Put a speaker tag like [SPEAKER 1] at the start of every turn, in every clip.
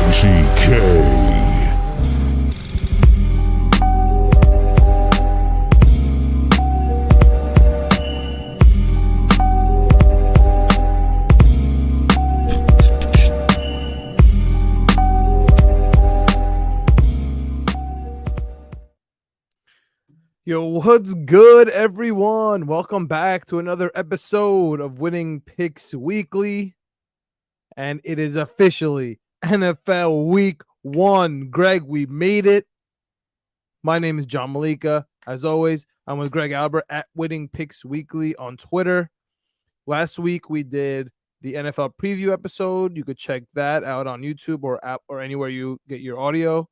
[SPEAKER 1] MGK.
[SPEAKER 2] Yo, what's good, everyone? Welcome back to another episode of Winning Picks Weekly. And it is officially NFL Week 1. Greg, we made it. My name is John Malika. As always, I'm with Greg Albert at Winning Picks Weekly on Twitter. Last week, we did the NFL preview episode. You could check that out on YouTube or app or anywhere you get your audio.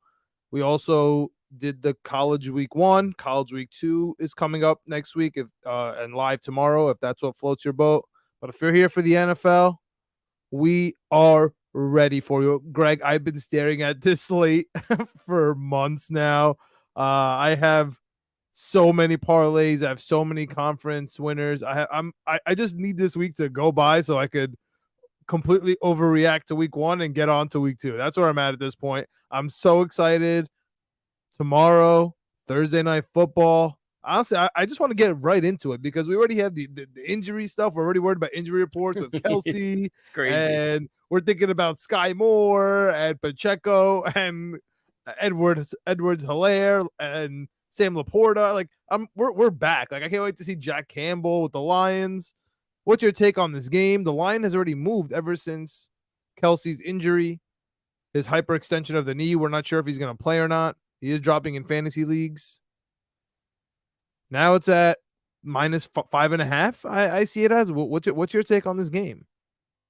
[SPEAKER 2] We also did the college week 1. College week 2 is coming up next week and live tomorrow if that's what floats your boat. But if you're here for the NFL, we are ready for you. Greg, I've been staring at this slate for months now. I have so many parlays. I have so many conference winners. I just need this week to go by so I could completely overreact to week 1 and get on to week 2. That's where I'm at this point. I'm so excited. Tomorrow, Thursday night football. Honestly, I just want to get right into it because we already have the injury stuff. We're already worried about injury reports with Kelsey.
[SPEAKER 3] It's crazy.
[SPEAKER 2] And we're thinking about Sky Moore and Pacheco and Edwards-Helaire and Sam Laporta. Like we're back. Like I can't wait to see Jack Campbell with the Lions. What's your take on this game? The line has already moved ever since Kelsey's injury, his hyperextension of the knee. We're not sure if he's going to play or not. He is dropping in fantasy leagues. Now it's at minus 5.5. I see it as. What's your take on this game?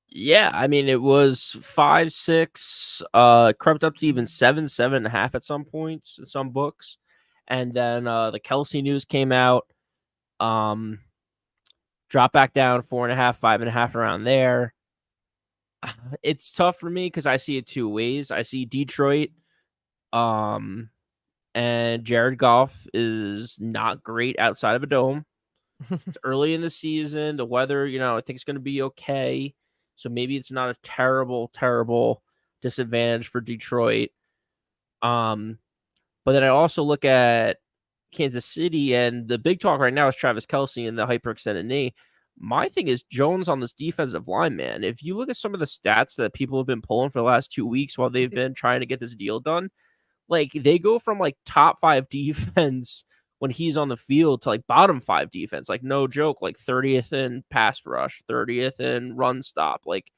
[SPEAKER 3] Yeah, I mean it was 5, 6, crept up to even 7, 7.5 at some points in some books, and then the Kelsey news came out. Dropped back down 4.5, 5.5 around there. It's tough for me because I see it two ways. I see Detroit. And Jared Goff is not great outside of a dome. It's early in the season. The weather, I think it's going to be okay. So maybe it's not a terrible, terrible disadvantage for Detroit. But then I also look at Kansas City, and the big talk right now is Travis Kelce and the hyperextended knee. My thing is Jones on this defensive line, man. If you look at some of the stats that people have been pulling for the last 2 weeks while they've been trying to get this deal done, like they go from like top 5 defense when he's on the field to like bottom 5 defense. Like no joke, like 30th in pass rush, 30th in run stop. Like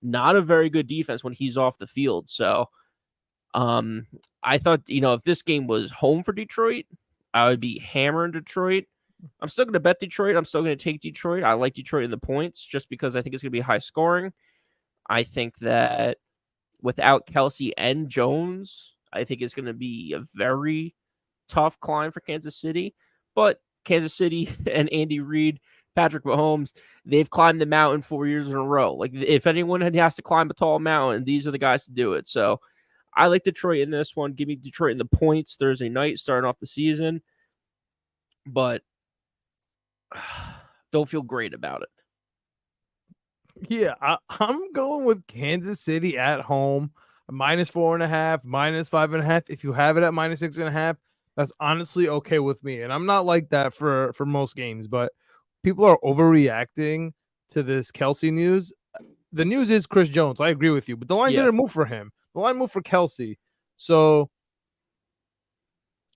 [SPEAKER 3] not a very good defense when he's off the field. So I thought, if this game was home for Detroit, I would be hammering Detroit. I'm still going to bet Detroit. I'm still going to take Detroit. I like Detroit in the points just because I think it's going to be high scoring. I think that without Kelsey and Jones, I think it's going to be a very tough climb for Kansas City. But Kansas City and Andy Reid, Patrick Mahomes, they've climbed the mountain 4 years in a row. Like if anyone has to climb a tall mountain, these are the guys to do it. So I like Detroit in this one. Give me Detroit in the points Thursday night, starting off the season. But don't feel great about it.
[SPEAKER 2] Yeah, I'm going with Kansas City at home. Minus 4.5, minus 5.5. If you have it at minus 6.5, that's honestly okay with me. And I'm not like that for most games, but people are overreacting to this Kelsey news. The news is Chris Jones. I agree with you, but the line didn't move for him. The line moved for Kelsey. So,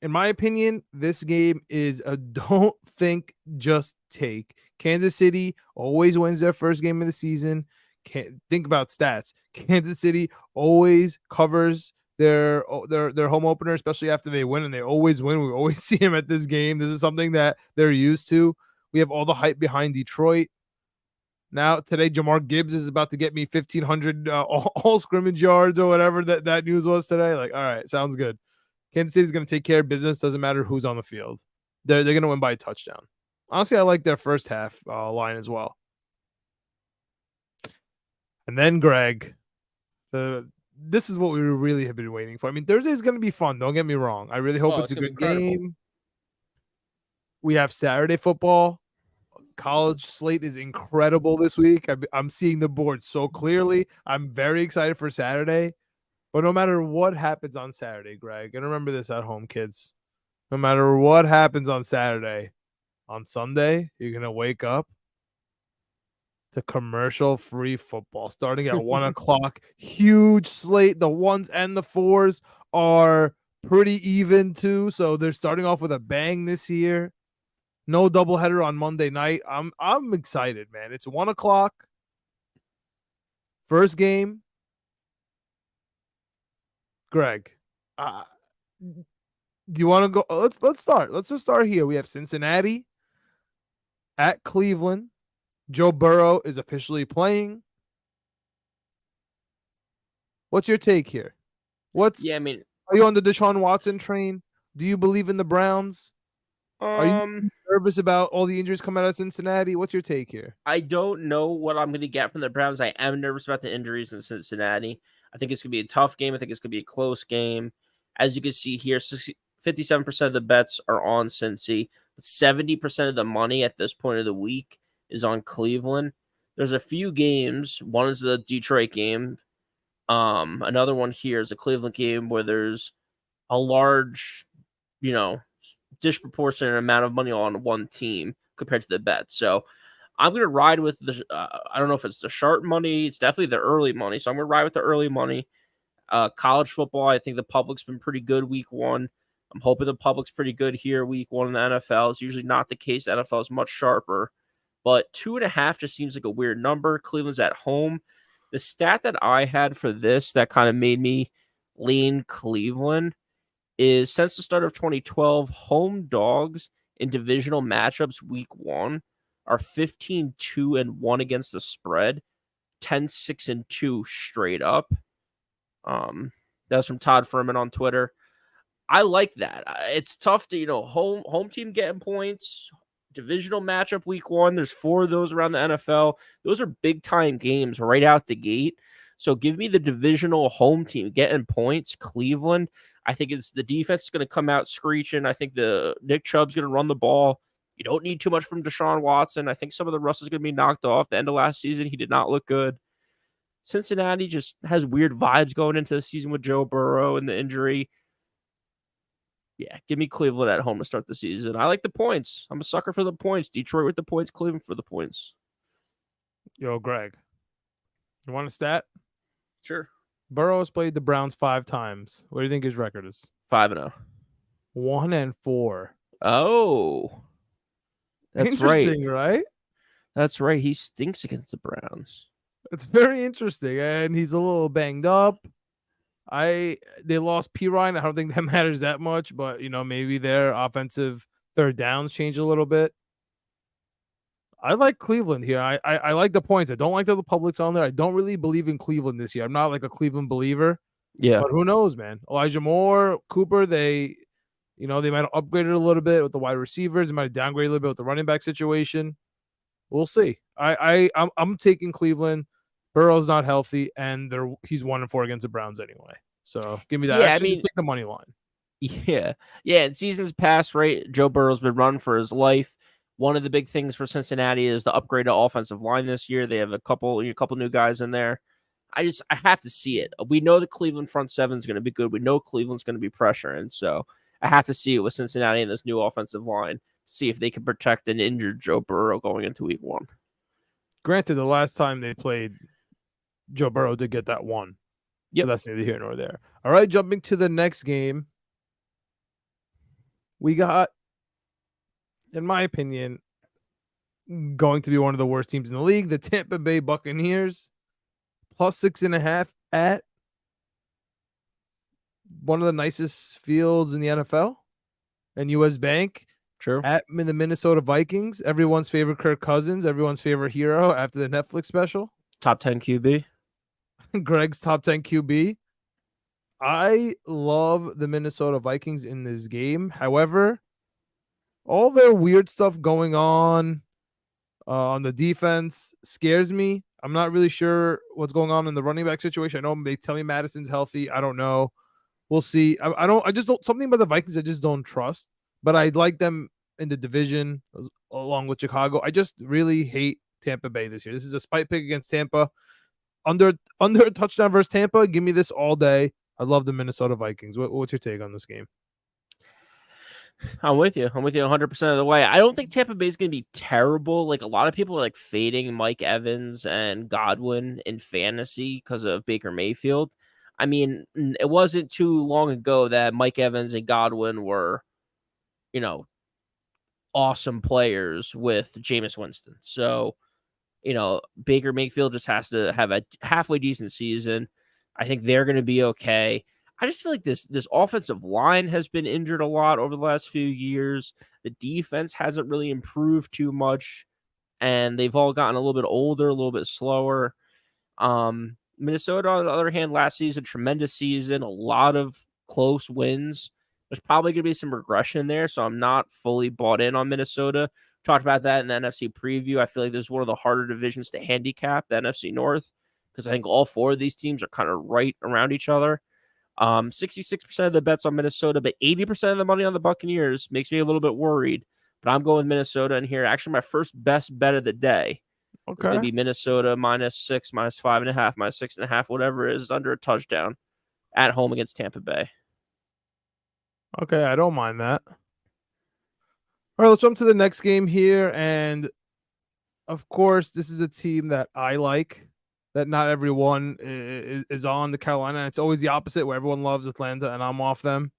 [SPEAKER 2] in my opinion, this game is a don't think, just take. Kansas City always wins their first game of the season. Can't think about stats. Kansas City always covers their home opener, especially after they win, and they always win. We always see them at this game. This is something that they're used to. We have all the hype behind Detroit. Now today, Jamar Gibbs is about to get me 1,500 all scrimmage yards or whatever that news was today. Like, all right, sounds good. Kansas City's going to take care of business. Doesn't matter who's on the field. They're going to win by a touchdown. Honestly, I like their first half line as well. And then, Greg, this is what we really have been waiting for. I mean, Thursday is going to be fun. Don't get me wrong. I really hope it's a good game. We have Saturday football. College slate is incredible this week. I'm seeing the board so clearly. I'm very excited for Saturday. But no matter what happens on Saturday, Greg, and remember this at home, kids. No matter what happens on Saturday, on Sunday, you're going to wake up to commercial-free football starting at 1 o'clock. Huge slate. The ones and the fours are pretty even, too. So they're starting off with a bang this year. No doubleheader on Monday night. I'm excited, man. It's 1 o'clock. First game. Greg, do you want to go? Let's start. Let's just start here. We have Cincinnati at Cleveland. Joe Burrow is officially playing. What's your take here?
[SPEAKER 3] Yeah, I mean,
[SPEAKER 2] Are you on the Deshaun Watson train? Do you believe in the Browns? Are you nervous about all the injuries coming out of Cincinnati? What's your take here?
[SPEAKER 3] I don't know what I'm going to get from the Browns. I am nervous about the injuries in Cincinnati. I think it's going to be a tough game. I think it's going to be a close game. As you can see here, 57% of the bets are on Cincy. 70% of the money at this point of the week is on Cleveland. There's a few games. One is the Detroit game. Another one here is a Cleveland game where there's a large, disproportionate amount of money on one team compared to the bet. So I'm going to ride with the, I don't know if it's the sharp money. It's definitely the early money. So I'm going to ride with the early money. College football, I think the public's been pretty good week one. I'm hoping the public's pretty good here week one in the NFL. It's usually not the case. The NFL is much sharper. But 2.5 just seems like a weird number. Cleveland's at home. The stat that I had for this that kind of made me lean Cleveland is since the start of 2012, home dogs in divisional matchups week one are 15-2-1 against the spread, 10-6-2 straight up. That was from Todd Furman on Twitter. I like that. It's tough to, home team getting points, divisional matchup week one. There's 4 of those around the NFL. Those are big time games right out the gate. So give me the divisional home team getting points. Cleveland. I think it's the defense is going to come out screeching. I think the Nick Chubb's going to run the ball. You don't need too much from Deshaun Watson. I think some of the rust is going to be knocked off. The end of last season, he did not look good. Cincinnati just has weird vibes going into the season with Joe Burrow and the injury. Yeah, give me Cleveland at home to start the season. I like the points. I'm a sucker for the points. Detroit with the points, Cleveland for the points.
[SPEAKER 2] Yo, Greg, you want a stat?
[SPEAKER 3] Sure.
[SPEAKER 2] Burrow has played the Browns 5 times. What do you think his record is?
[SPEAKER 3] 5-0.
[SPEAKER 2] 1-4.
[SPEAKER 3] Oh, that's
[SPEAKER 2] interesting, right?
[SPEAKER 3] That's right. He stinks against the Browns.
[SPEAKER 2] It's very interesting, and he's a little banged up. They lost P. Ryan. I don't think that matters that much, but maybe their offensive third downs change a little bit. I like Cleveland here. I like the points. I don't like that the public's on there. I don't really believe in Cleveland this year. I'm not like a Cleveland believer.
[SPEAKER 3] Yeah.
[SPEAKER 2] But who knows, man? Elijah Moore, Cooper, they might have upgraded a little bit with the wide receivers. They might have downgraded a little bit with the running back situation. We'll see. I'm taking Cleveland. Burrow's not healthy, and he's 1-4 against the Browns anyway. So give me that.
[SPEAKER 3] Yeah,
[SPEAKER 2] just take the money line.
[SPEAKER 3] Yeah. Yeah. In seasons past, right, Joe Burrow's been running for his life. One of the big things for Cincinnati is the upgrade to offensive line this year. They have a couple new guys in there. I have to see it. We know the Cleveland front seven is going to be good. We know Cleveland's going to be pressuring. So I have to see it with Cincinnati and this new offensive line. See if they can protect an injured Joe Burrow going into week one.
[SPEAKER 2] Granted, the last time they played, Joe Burrow did get that one.
[SPEAKER 3] Yep.
[SPEAKER 2] But that's neither here nor there. All right, jumping to the next game. We got, in my opinion, going to be one of the worst teams in the league, the Tampa Bay Buccaneers, plus 6.5 at one of the nicest fields in the NFL and US Bank.
[SPEAKER 3] True.
[SPEAKER 2] At the Minnesota Vikings, everyone's favorite Kirk Cousins, everyone's favorite hero after the Netflix special.
[SPEAKER 3] Top 10 QB.
[SPEAKER 2] Greg's top 10 QB. I love the Minnesota Vikings in this game. However, all their weird stuff going on the defense scares me. I'm not really sure what's going on in the running back situation. I know they tell me Madison's healthy. I don't know. We'll see. I just don't, something about the Vikings I just don't trust, but I like them in the division along with Chicago. I just really hate Tampa Bay this year. This is a spite pick against Tampa. Under a touchdown versus Tampa. Give me this all day. I love the Minnesota Vikings. What's your take on this game?
[SPEAKER 3] I'm with you. I'm with you 100% of the way. I don't think Tampa Bay is going to be terrible. Like a lot of people are like fading Mike Evans and Godwin in fantasy because of Baker Mayfield. I mean, it wasn't too long ago that Mike Evans and Godwin were, you know, awesome players with Jameis Winston. So, Baker Mayfield just has to have a halfway decent season. I think they're going to be okay. I just feel like this offensive line has been injured a lot over the last few years. The defense hasn't really improved too much, and they've all gotten a little bit older, a little bit slower. Minnesota, on the other hand, last season, tremendous season, a lot of close wins. There's probably going to be some regression there, so I'm not fully bought in on Minnesota. Talked about that in the NFC preview. I feel like this is one of the harder divisions to handicap, the NFC North, because I think all four of these teams are kind of right around each other. 66% of the bets on Minnesota, but 80% of the money on the Buccaneers makes me a little bit worried. But I'm going with Minnesota in here. Actually, my first best bet of the day is going to
[SPEAKER 2] Okay.
[SPEAKER 3] be Minnesota -6, -5.5, -6.5, whatever it is, under a touchdown at home against Tampa Bay.
[SPEAKER 2] Okay, I don't mind that. All right, let's jump to the next game here. And of course, this is a team that I like, that not everyone is on, the Carolina. It's always the opposite, where everyone loves Atlanta and I'm off them.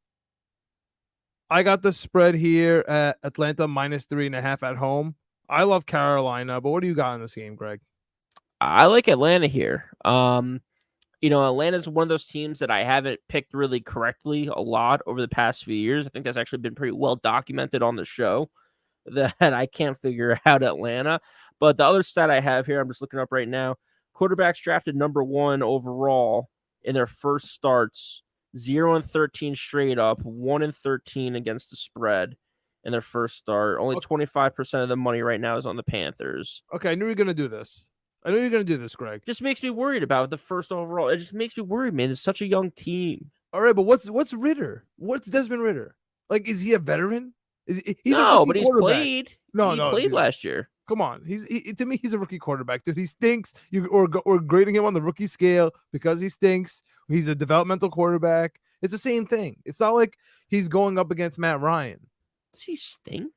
[SPEAKER 2] I got the spread here at Atlanta -3.5 at home. I love Carolina, but what do you got in this game, Greg?
[SPEAKER 3] I like Atlanta here. Atlanta's one of those teams that I haven't picked really correctly a lot over the past few years. I think that's actually been pretty well documented on the show that I can't figure out Atlanta. But the other stat I have here, I'm just looking up right now. Quarterbacks drafted number 1 overall in their first starts, 0-13 straight up, 1-13 against the spread in their first start. Only 25% of the money right now is on the Panthers.
[SPEAKER 2] Okay, I knew you were going to do this. I knew you were going to do this, Greg.
[SPEAKER 3] Just makes me worried about the first overall. It just makes me worried, man. It's such a young team.
[SPEAKER 2] All right, but what's Ritter? What's Desmond Ritter? Like, is he a veteran? He's a
[SPEAKER 3] No,
[SPEAKER 2] rookie
[SPEAKER 3] but he's
[SPEAKER 2] quarterback.
[SPEAKER 3] played.
[SPEAKER 2] No,
[SPEAKER 3] he
[SPEAKER 2] no,
[SPEAKER 3] played
[SPEAKER 2] dude.
[SPEAKER 3] last year.
[SPEAKER 2] Come on, to me, he's a rookie quarterback, dude. He stinks. We're grading him on the rookie scale because he stinks. He's a developmental quarterback. It's the same thing. It's not like he's going up against Matt Ryan.
[SPEAKER 3] Does he stink?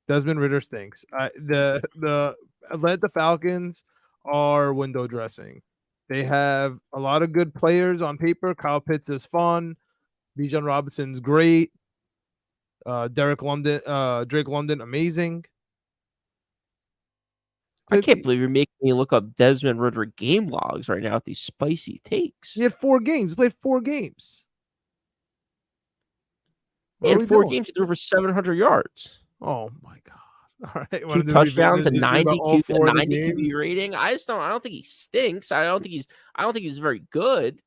[SPEAKER 2] Desmond Ritter stinks. The Atlanta Falcons are window dressing. They have a lot of good players on paper. Kyle Pitts is fun. Bijan Robinson's great. Drake London, amazing.
[SPEAKER 3] I can't believe you're making me look up Desmond Ritter game logs right now with these spicy takes.
[SPEAKER 2] He had 4 games. He played 4 games.
[SPEAKER 3] He had 4 games. He threw for 700 yards.
[SPEAKER 2] Oh my god! All right,
[SPEAKER 3] 2 touchdowns, a 90
[SPEAKER 2] QB
[SPEAKER 3] rating. I don't think he stinks. I don't think he's very good.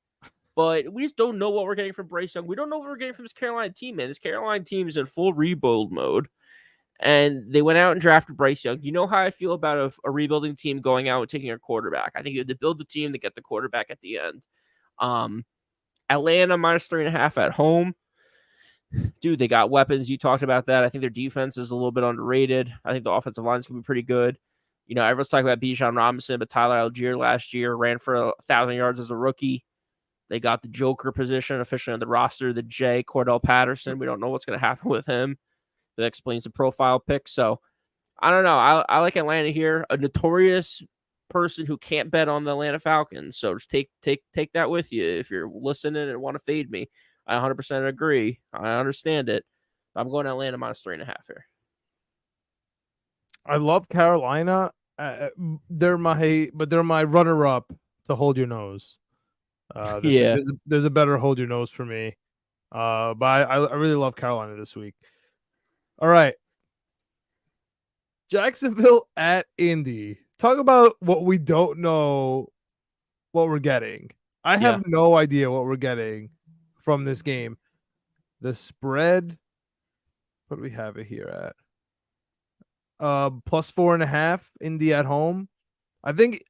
[SPEAKER 3] But we just don't know what we're getting from Bryce Young. We don't know what we're getting from this Carolina team, man. This Carolina team is in full rebuild mode. And they went out and drafted Bryce Young. You know how I feel about a rebuilding team going out and taking a quarterback. I think you have to build the team to get the quarterback at the end. Atlanta -3.5 at home. Dude, they got weapons. You talked about that. I think their defense is a little bit underrated. I think the offensive line is going to be pretty good. Everyone's talking about Bijan Robinson, but Tyler Algier last year ran for 1,000 yards as a rookie. They got the Joker position officially on the roster, the J, Cordell Patterson. We don't know what's going to happen with him. That explains the profile pick. So, I don't know. I like Atlanta here. A notorious person who can't bet on the Atlanta Falcons. So, just take that with you if you're listening and want to fade me. I 100% agree. I understand it. I'm going to Atlanta -3.5 here.
[SPEAKER 2] I love Carolina. They're my runner-up to hold your nose. There's a better hold your nose for me. But I really love Carolina this week. All right. Jacksonville at Indy. Talk about what we don't know what we're getting. I have no idea what we're getting from this game. The spread, what do we have it here at? +4.5, Indy at home. I think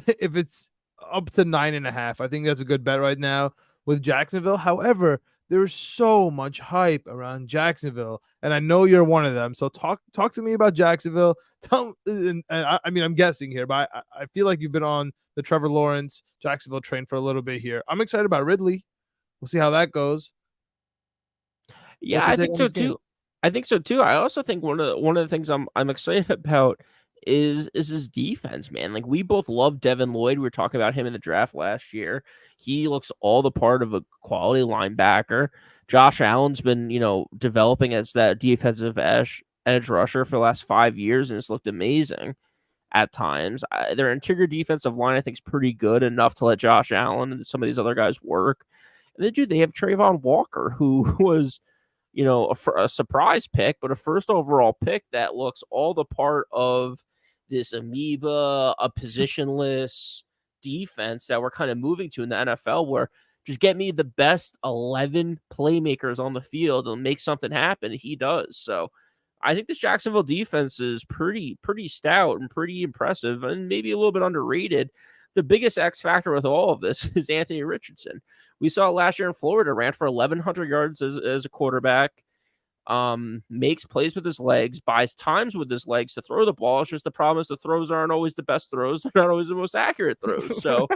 [SPEAKER 2] if it's up to 9.5, I think that's a good bet right now with Jacksonville. However, there's so much hype around Jacksonville, and I know you're one of them. So talk to me about Jacksonville. I mean, I'm guessing here, but I feel like you've been on the Trevor Lawrence Jacksonville train for a little bit here. I'm excited about Ridley. We'll see how that goes.
[SPEAKER 3] Yeah,
[SPEAKER 2] What's your
[SPEAKER 3] I
[SPEAKER 2] take
[SPEAKER 3] think
[SPEAKER 2] on
[SPEAKER 3] so
[SPEAKER 2] this
[SPEAKER 3] too.
[SPEAKER 2] game?
[SPEAKER 3] I think so too. I also think one of the things I'm excited about is his defense, man. Like we both love Devin Lloyd. We were talking about him in the draft last year. He looks all the part of a quality linebacker. Josh Allen's been, developing as that defensive edge rusher for the last 5 years and it's looked amazing at times. Their interior defensive line, I think, is pretty good enough to let Josh Allen and some of these other guys work. And then, dude, they have Trayvon Walker, who was a surprise pick, but a first overall pick that looks all the part of this amoeba, a positionless defense that we're kind of moving to in the NFL, where just get me the best 11 playmakers on the field and make something happen. He does. So I think this Jacksonville defense is pretty stout and pretty impressive and maybe a little bit underrated. The biggest X factor with all of this is Anthony Richardson. We saw it last year in Florida, ran for 1,100 yards as a quarterback, makes plays with his legs, buys times with his legs to throw the ball. It's just the problem is the throws aren't always the best throws. They're not always the most accurate throws. So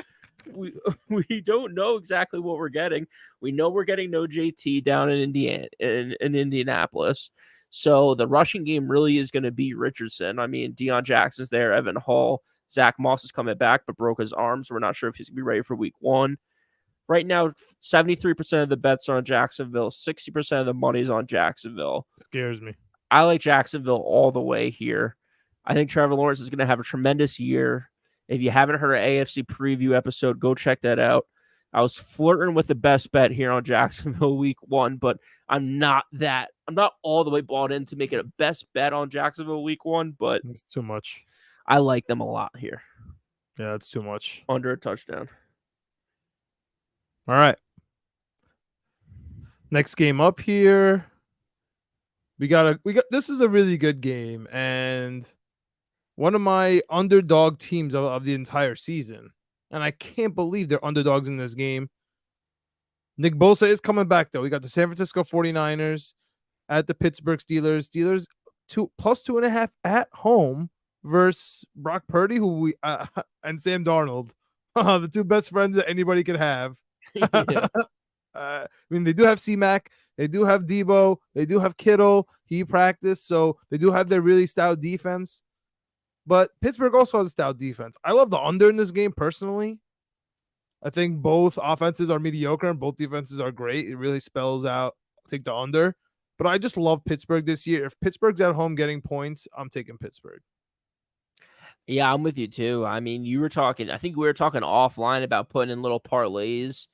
[SPEAKER 3] we we don't know exactly what we're getting. We know we're getting no JT down in Indianapolis. So the rushing game really is going to be Richardson. I mean, Deion Jackson's there, Evan Hall, Zach Moss is coming back, but broke his arm, so we're not sure if he's going to be ready for week 1. Right now, 73% of the bets are on Jacksonville. 60% of the money is on Jacksonville.
[SPEAKER 2] Scares me.
[SPEAKER 3] I like Jacksonville all the way here. I think Trevor Lawrence is going to have a tremendous year. If you haven't heard an AFC preview episode, go check that out. I was flirting with the best bet here on Jacksonville week 1, but I'm not all the way bought in to make it a best bet on Jacksonville week 1, but
[SPEAKER 2] It's too much.
[SPEAKER 3] I like them a lot here.
[SPEAKER 2] Yeah, it's too much.
[SPEAKER 3] Under a touchdown.
[SPEAKER 2] All right. Next game up here. We got this is a really good game and one of my underdog teams of the entire season. And I can't believe they're underdogs in this game. Nick Bosa is coming back though. We got the San Francisco 49ers at the Pittsburgh Steelers. Steelers plus 2.5 at home versus Brock Purdy, who and Sam Darnold, the two best friends that anybody can have.
[SPEAKER 3] Yeah.
[SPEAKER 2] I mean, they do have C-Mac, they do have Debo, they do have Kittle. He practiced, so they do have their really stout defense. But Pittsburgh also has a stout defense. I love the under in this game personally. I think both offenses are mediocre and both defenses are great. It really spells out take the under. But I just love Pittsburgh this year. If Pittsburgh's at home getting points, I'm taking Pittsburgh.
[SPEAKER 3] Yeah, I'm with you too. I mean, I think we were talking offline about putting in little parlays,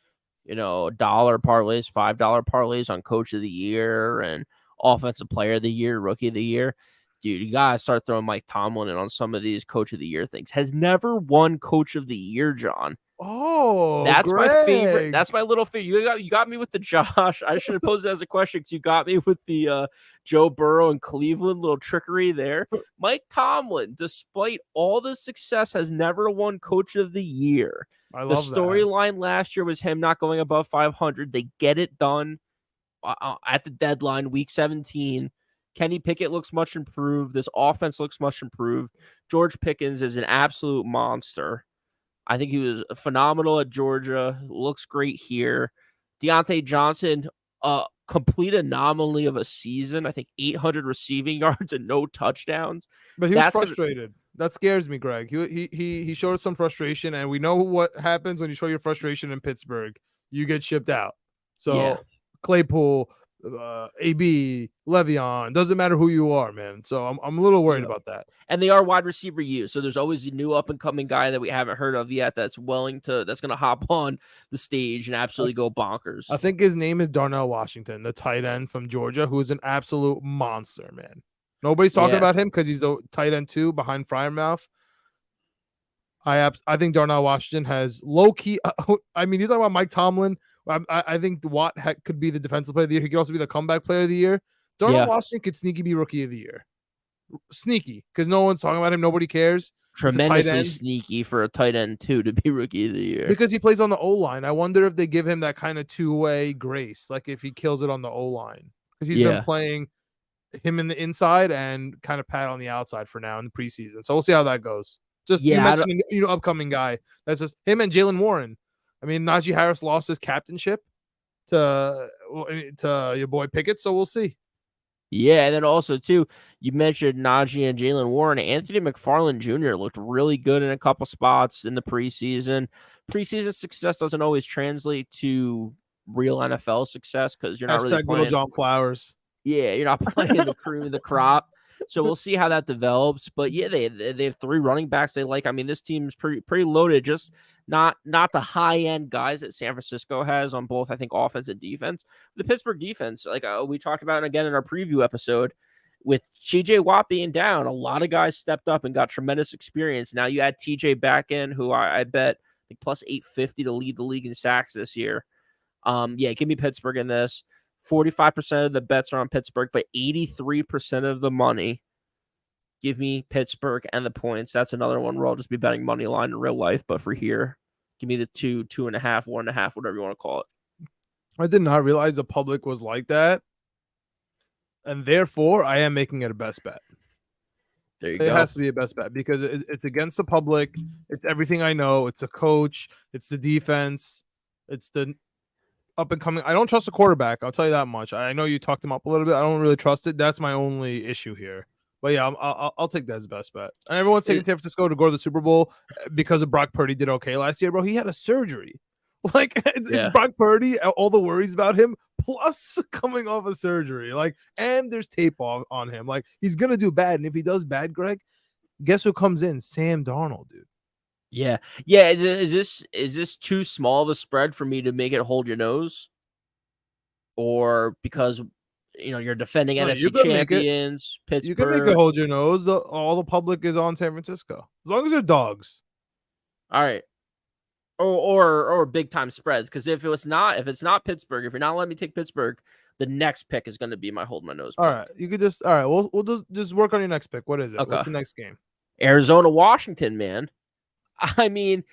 [SPEAKER 3] dollar parlays, $5 parlays on coach of the year and offensive player of the year, rookie of the year. Dude, you gotta start throwing Mike Tomlin in on some of these coach of the year things. Has never won coach of the year, John.
[SPEAKER 2] Oh,
[SPEAKER 3] That's
[SPEAKER 2] Greg.
[SPEAKER 3] my favorite. That's my little favorite. You got me with the Josh. I should have posed it as a question because you got me with the Joe Burrow and Cleveland little trickery there. Mike Tomlin, despite all the success, has never won coach of the year.
[SPEAKER 2] I love
[SPEAKER 3] the storyline last year was him not going above 500. They get it done at the deadline, week 17. Kenny Pickett looks much improved. This offense looks much improved. George Pickens is an absolute monster. I think he was phenomenal at Georgia. Looks great here. Deontay Johnson, complete anomaly of a season. I think 800 receiving yards and no touchdowns.
[SPEAKER 2] But he was frustrated. That scares me, Greg. He showed some frustration, and we know what happens when you show your frustration in Pittsburgh. You get shipped out. So yeah. Claypool, AB, Le'Veon, doesn't matter who you are, man. So I'm a little worried about that.
[SPEAKER 3] And they are wide receiver use. So there's always a new up and coming guy that we haven't heard of yet that's going to hop on the stage and absolutely go bonkers.
[SPEAKER 2] I think his name is Darnell Washington, the tight end from Georgia, who is an absolute monster, man. Nobody's talking about him because he's the tight end 2 behind Freiermuth. I think Darnell Washington has low key. I mean, you're talking about Mike Tomlin. I think Watt could be the defensive player of the year. He could also be the comeback player of the year. Darnell Washington could sneaky be rookie of the year. Sneaky, because no one's talking about him. Nobody cares.
[SPEAKER 3] Tremendously sneaky for a tight end 2 to be rookie of the year.
[SPEAKER 2] Because he plays on the O-line. I wonder if they give him that kind of two-way grace, like if he kills it on the O-line. Because he's been playing him in the inside and kind of Pat on the outside for now in the preseason. So we'll see how that goes. Just you
[SPEAKER 3] Yeah,
[SPEAKER 2] mentioned upcoming guy. That's just him and Jalen Warren. I mean, Najee Harris lost his captainship to your boy Pickett, so we'll see.
[SPEAKER 3] yeah, and then also too, you mentioned Najee and Jalen Warren. Anthony McFarland Jr. looked really good in a couple spots in the preseason. Preseason success doesn't always translate to real NFL success because you're not really
[SPEAKER 2] Hashtag Little
[SPEAKER 3] playing.
[SPEAKER 2] John Flowers.
[SPEAKER 3] Yeah, you're not playing the cream of the crop. So we'll see how that develops. But yeah, they have 3 running backs they like. I mean, this team's pretty loaded. Just not the high end guys that San Francisco has on both, I think, offense and defense. The Pittsburgh defense, like we talked about again in our preview episode, with TJ Watt being down, a lot of guys stepped up and got tremendous experience. Now you add TJ back in, who I bet like plus 850 to lead the league in sacks this year. Yeah, give me Pittsburgh in this. 45% of the bets are on Pittsburgh, but 83% of the money. Give me Pittsburgh and the points. That's another one where I'll just be betting money line in real life. But for here, give me the 2, 2.5, 1.5, whatever you want to call it.
[SPEAKER 2] I did not realize the public was like that. And therefore, I am making it a best bet.
[SPEAKER 3] There you go.
[SPEAKER 2] It has to be a best bet because it's against the public. It's everything I know. It's a coach. It's the defense. It's the up and coming. I don't trust the quarterback. I'll tell you that much. I know you talked him up a little bit. I don't really trust it. That's my only issue here. But yeah, I'll take that as best bet. And everyone's taking San Francisco to go to the Super Bowl because of Brock Purdy did okay last year, bro. He had a surgery. Like it's Brock Purdy, all the worries about him, plus coming off a surgery. Like, and there's tape on him. Like, he's gonna do bad. And if he does bad, Greg, guess who comes in? Sam Darnold, dude.
[SPEAKER 3] Yeah. Is this too small of a spread for me to make it hold your nose? Or because you're defending NFC champions, Pittsburgh.
[SPEAKER 2] You can make it hold your nose. All the public is on San Francisco. As long as they're dogs.
[SPEAKER 3] All right. Or big time spreads. Because if it's not Pittsburgh, if you're not letting me take Pittsburgh, the next pick is going to be my hold my nose pick.
[SPEAKER 2] All right. You could just we'll just work on your next pick. What is it? Okay. What's the next game?
[SPEAKER 3] Arizona, Washington, man. I mean,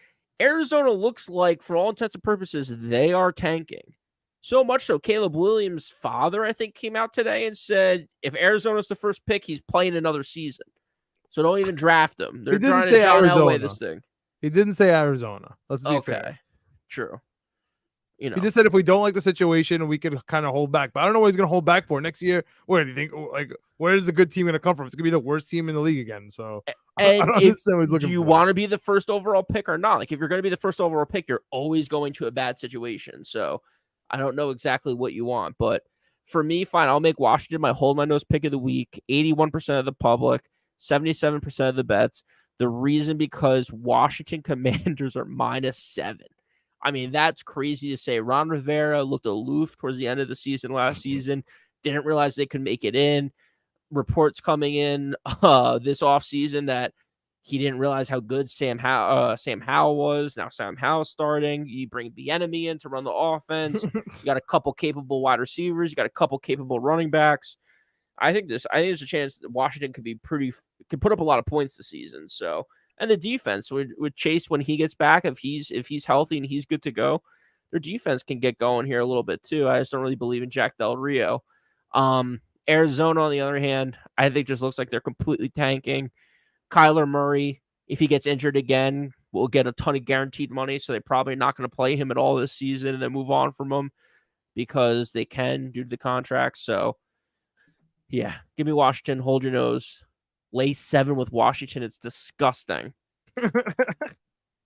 [SPEAKER 3] Arizona looks like, for all intents and purposes, they are tanking. So much so, Caleb Williams' father, I think, came out today and said, if Arizona's the first pick, he's playing another season. So don't even draft him. They're trying to John Elway this thing.
[SPEAKER 2] He didn't say Arizona. Let's be fair.
[SPEAKER 3] True.
[SPEAKER 2] He just said if we don't like the situation, we could kind of hold back. But I don't know what he's going to hold back for next year. What do you think? Like, where's the good team going to come from? It's going to be the worst team in the league again. So I don't understand what he's looking for.
[SPEAKER 3] Do you want to be the first overall pick or not? Like, if you're going to be the first overall pick, you're always going to a bad situation. So I don't know exactly what you want. But for me, fine. I'll make Washington my hold my nose pick of the week. 81% of the public, 77% of the bets. The reason because Washington Commanders are -7. I mean, that's crazy to say. Ron Rivera looked aloof towards the end of the season last season. Didn't realize they could make it in. Reports coming in this offseason that he didn't realize how good Sam Howell was. Now Sam Howell's starting. You bring Bieniemy in to run the offense. You got a couple capable wide receivers. You got a couple capable running backs. I think there's a chance that Washington could put up a lot of points this season. So, and the defense with Chase when he gets back, if he's healthy and he's good to go, their defense can get going here a little bit too. I just don't really believe in Jack Del Rio. Arizona, on the other hand, I think just looks like they're completely tanking. Kyler Murray, if he gets injured again, will get a ton of guaranteed money. So they're probably not going to play him at all this season and then move on from him because they can due to the contract. So, yeah, give me Washington. Hold your nose. Lay 7 with Washington. It's disgusting.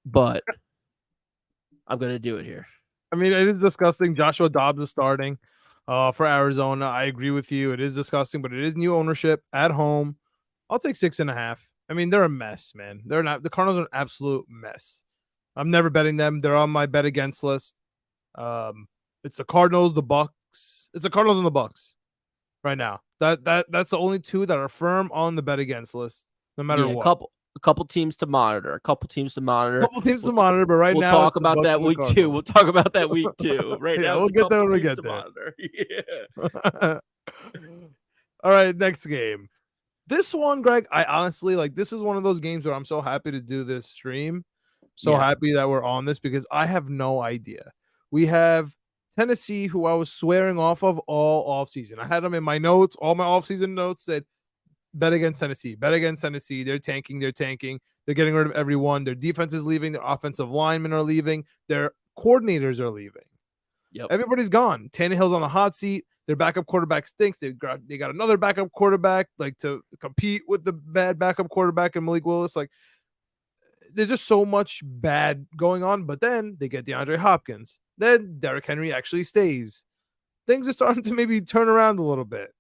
[SPEAKER 3] But I'm going to do it here. I
[SPEAKER 2] mean, it is disgusting. Joshua Dobbs is starting for Arizona. I agree with you. It is disgusting, but it is new ownership at home. I'll take 6.5. I mean, they're a mess, man. They're not. The Cardinals are an absolute mess. I'm never betting them. They're on my bet against list. It's the Cardinals, the Bucks. It's the Cardinals and the Bucks right now. That's the only two that are firm on the bet against list, no matter what.
[SPEAKER 3] A couple teams to monitor.
[SPEAKER 2] But right now
[SPEAKER 3] we'll talk about that week 2. We'll talk about that week 2. Right now,
[SPEAKER 2] we'll get there when we get there. Yeah. All right, next game. This one, Greg, I honestly this is one of those games where I'm so happy to do this stream. Happy that we're on this because I have no idea. We have Tennessee, who I was swearing off of all offseason. I had them in my notes. All my offseason notes said, bet against Tennessee. Bet against Tennessee. They're tanking. They're getting rid of everyone. Their defense is leaving. Their offensive linemen are leaving. Their coordinators are leaving.
[SPEAKER 3] Yep.
[SPEAKER 2] Everybody's gone. Tannehill's on the hot seat. Their backup quarterback stinks. They got another backup quarterback like to compete with the bad backup quarterback and Malik Willis. Like, there's just so much bad going on. But then they get DeAndre Hopkins. Then Derrick Henry actually stays. Things are starting to maybe turn around a little bit.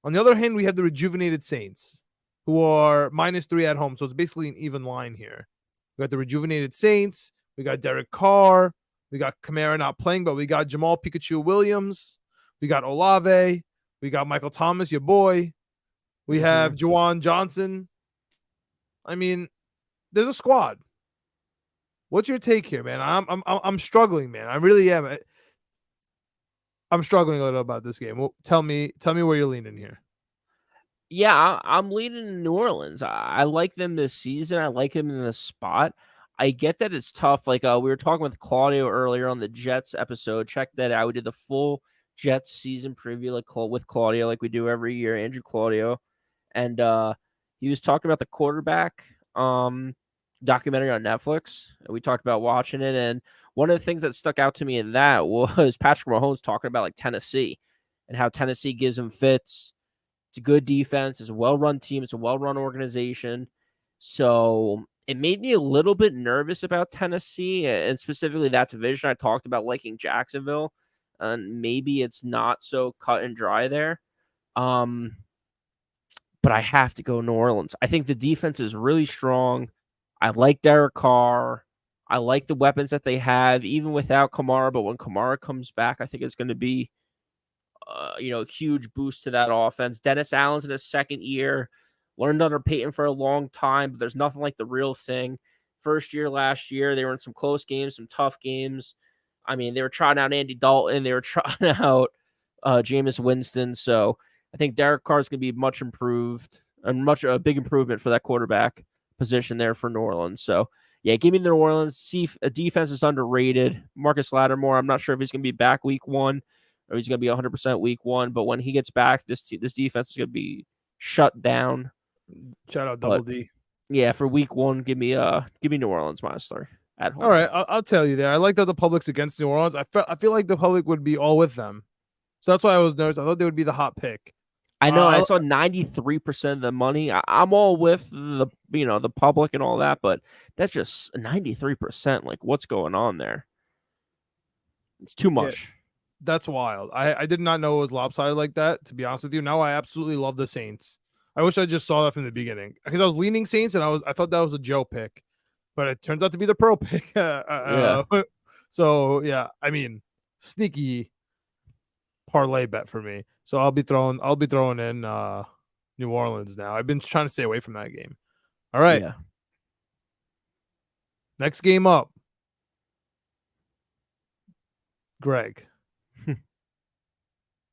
[SPEAKER 2] On the other hand, we have the rejuvenated Saints, who are -3 at home. So it's basically an even line here. We got the rejuvenated Saints. We got Derek Carr. We got Kamara not playing, but we got Jamal Pikachu Williams. We got Olave. We got Michael Thomas, your boy. We have Juwan Johnson. I mean, there's a squad. What's your take here, man? I'm struggling, man. I really am. I'm struggling a little about this game. Well, tell me where you're leaning here.
[SPEAKER 3] Yeah, I'm leaning New Orleans. I like them this season. I like them in the spot. I get that it's tough. Like we were talking with Claudio earlier on the Jets episode. Check that out. We did the full Jets season preview with Claudio, like we do every year. Andrew Claudio, and he was talking about the quarterback documentary on Netflix. And we talked about watching it, and one of the things that stuck out to me in that was Patrick Mahomes talking about like Tennessee and how Tennessee gives him fits. It's a good defense. It's a well-run team. It's a well-run organization. So it made me a little bit nervous about Tennessee and specifically that division. I talked about liking Jacksonville, and maybe it's not so cut and dry there. But I have to go New Orleans. I think the defense is really strong. I like Derek Carr. I like the weapons that they have, even without Kamara. But when Kamara comes back, I think it's going to be a huge boost to that offense. Dennis Allen's in his second year, learned under Peyton for a long time, but there's nothing like the real thing. First year last year, they were in some close games, some tough games. I mean, they were trying out Andy Dalton. They were trying out Jameis Winston. So I think Derek Carr is going to be much improved and a big improvement for that quarterback position there for New Orleans. So yeah, give me the New Orleans. See, a defense is underrated. Marcus Lattimore, I'm not sure if he's going to be back week 1 or he's going to be 100% week 1. But when he gets back, this defense is going to be shut down.
[SPEAKER 2] Shout out Double D.
[SPEAKER 3] Yeah, for week 1, give me New Orleans -3 at home.
[SPEAKER 2] All right, I'll tell you there. I like that the public's against New Orleans. I feel like the public would be all with them. So that's why I was nervous. I thought they would be the hot pick.
[SPEAKER 3] I know. I saw 93% of the money. I'm all with the public and all that, but that's just 93%. Like, what's going on there? It's too much.
[SPEAKER 2] Yeah, that's wild. I did not know it was lopsided like that, to be honest with you. Now I absolutely love the Saints. I wish I just saw that from the beginning because I was leaning Saints and I thought that was a Joe pick, but it turns out to be the pro pick.
[SPEAKER 3] Yeah.
[SPEAKER 2] So yeah, I mean, sneaky parlay bet for me. So I'll be throwing in New Orleans now. I've been trying to stay away from that game. All right.
[SPEAKER 3] Yeah.
[SPEAKER 2] Next game up. Greg.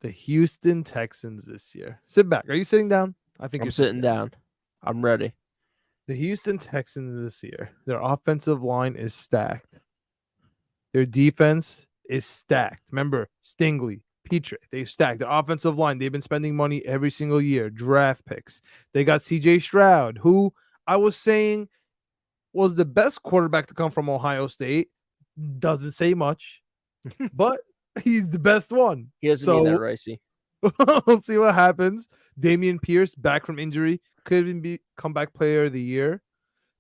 [SPEAKER 2] The Houston Texans this year. Sit back. Are you sitting down? I think
[SPEAKER 3] I'm
[SPEAKER 2] you're
[SPEAKER 3] sitting down. I'm ready.
[SPEAKER 2] The Houston Texans this year, their offensive line is stacked. Their defense is stacked. Remember, Stingley, Petrie, they've stacked. The offensive line, they've been spending money every single year, draft picks. They got CJ Stroud, who I was saying was the best quarterback to come from Ohio State. Doesn't say much, but he's the best one.
[SPEAKER 3] He doesn't mean that, Ricey.
[SPEAKER 2] We'll see what happens. Damian Pierce back from injury, could even be comeback player of the year.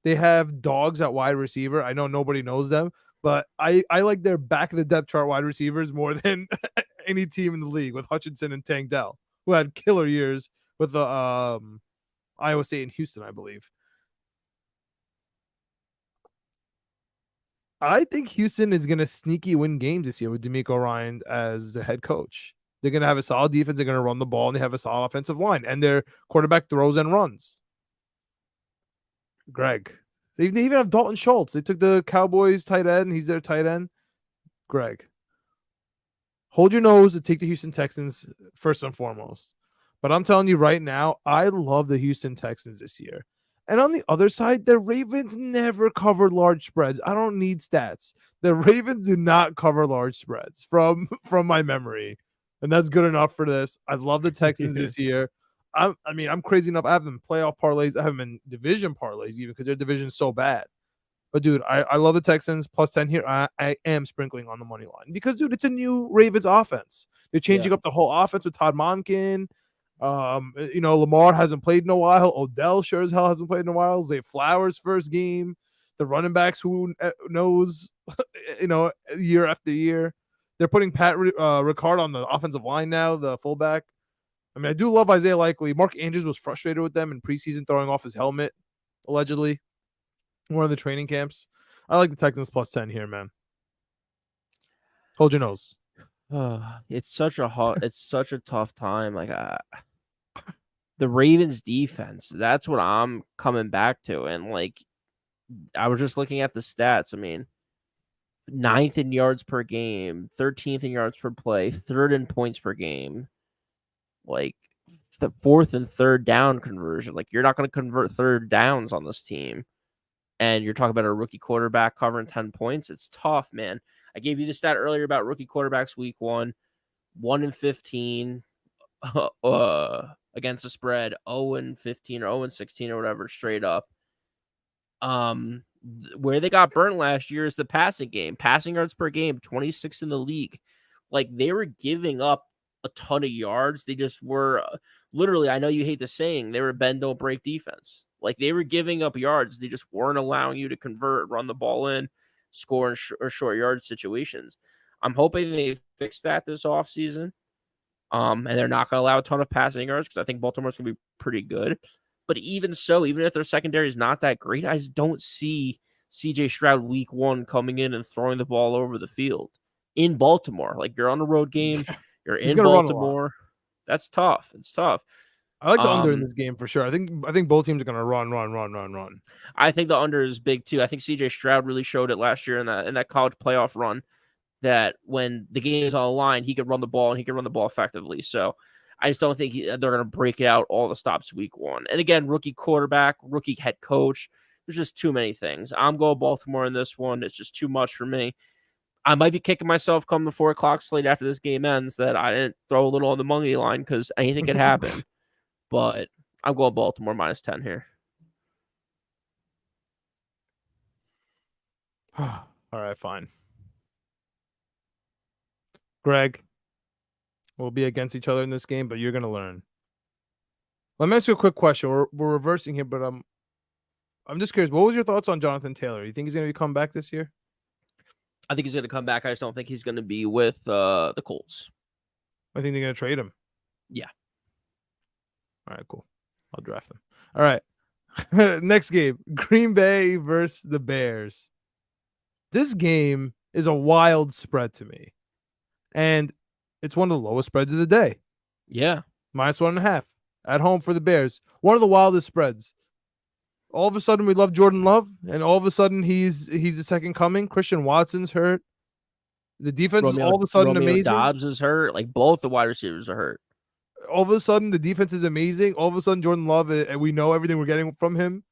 [SPEAKER 2] They have dogs at wide receiver. I know nobody knows them, but I like their back of the depth chart wide receivers more than any team in the league with Hutchinson and Tank Dell, who had killer years with the Iowa State and Houston, I believe. I think Houston is going to sneaky win games this year with DeMeco Ryan as the head coach. They're going to have a solid defense. They're going to run the ball, and they have a solid offensive line. And their quarterback throws and runs. Greg. They even have Dalton Schultz. They took the Cowboys tight end. He's their tight end. Greg. Hold your nose to take the Houston Texans first and foremost. But I'm telling you right now, I love the Houston Texans this year. And on the other side, the Ravens never covered large spreads. I don't need stats. The Ravens do not cover large spreads from my memory. And that's good enough for this. I love the Texans this year. I'm crazy enough. I have them playoff parlays. I have them in division parlays even because their division's so bad. But dude, I love the Texans plus 10 here. I am sprinkling on the money line because dude, it's a new Ravens offense. They're
[SPEAKER 3] Yeah.
[SPEAKER 2] changing up the whole offense with Todd Monken. Lamar hasn't played in a while. Odell sure as hell hasn't played in a while. Zay Flowers first game. The running backs who knows, year after year. They're putting Pat Ricard on the offensive line now, the fullback. I mean, I do love Isaiah Likely. Mark Andrews was frustrated with them in preseason, throwing off his helmet, allegedly, in one of the training camps. I like the Texans plus 10 here, man. Hold your nose.
[SPEAKER 3] It's such a tough time. Like the Ravens defense, that's what I'm coming back to. And like I was just looking at the stats. I mean, ninth in yards per game, 13th in yards per play, third in points per game. Like the fourth and third down conversion. Like you're not going to convert third downs on this team. And you're talking about a rookie quarterback covering 10 points. It's tough, man. I gave you the stat earlier about rookie quarterbacks week 1 in 15 against the spread, 0-15 or 0-16 or whatever, straight up. Where they got burnt last year is the passing game. Passing yards per game, 26 in the league. Like they were giving up a ton of yards. They just were literally, I know you hate the saying, they were bend don't break defense. Like they were giving up yards. They just weren't allowing you to convert, run the ball in, score in short yard situations. I'm hoping they fix that this offseason. And they're not going to allow a ton of passing yards because I think Baltimore's going to be pretty good. But even so, even if their secondary is not that great, I just don't see CJ Stroud week 1 coming in and throwing the ball over the field in Baltimore. Like you're on a road game, you're
[SPEAKER 2] He's
[SPEAKER 3] in
[SPEAKER 2] gonna run a lot.
[SPEAKER 3] Baltimore. That's tough. It's tough.
[SPEAKER 2] I like the under in this game for sure. I think both teams are gonna run.
[SPEAKER 3] I think the under is big too. I think CJ Stroud really showed it last year in that college playoff run that when the game is on the line, he could run the ball and he can run the ball effectively. So I just don't think they're going to break it out all the stops week 1. And again, rookie quarterback, rookie head coach. There's just too many things. I'm going Baltimore in this one. It's just too much for me. I might be kicking myself come the 4 o'clock slate after this game ends that I didn't throw a little on the money line because anything could happen. But I'm going Baltimore minus 10 here.
[SPEAKER 2] All right, fine. Greg, we'll be against each other in this game, but you're gonna learn. Let me ask you a quick question. We're reversing here, but I'm just curious. What was your thoughts on Jonathan Taylor? You think he's gonna come back this year?
[SPEAKER 3] I think he's going to come back. I just don't think he's going to be with the Colts.
[SPEAKER 2] I think they're gonna trade him.
[SPEAKER 3] Yeah.
[SPEAKER 2] All right, cool. I'll draft him. All right. Next game, Green Bay versus the Bears. This game is a wild spread to me. And it's one of the lowest spreads of the day.
[SPEAKER 3] Yeah.
[SPEAKER 2] -1.5 at home for the Bears. One of the wildest spreads. All of a sudden, we love Jordan Love, and all of a sudden, he's the second coming. Christian Watson's hurt. The defense is all of a sudden
[SPEAKER 3] Romeo
[SPEAKER 2] amazing.
[SPEAKER 3] Dobbs is hurt. Like both the wide receivers are hurt.
[SPEAKER 2] All of a sudden, the defense is amazing. All of a sudden, Jordan Love, and we know everything we're getting from him.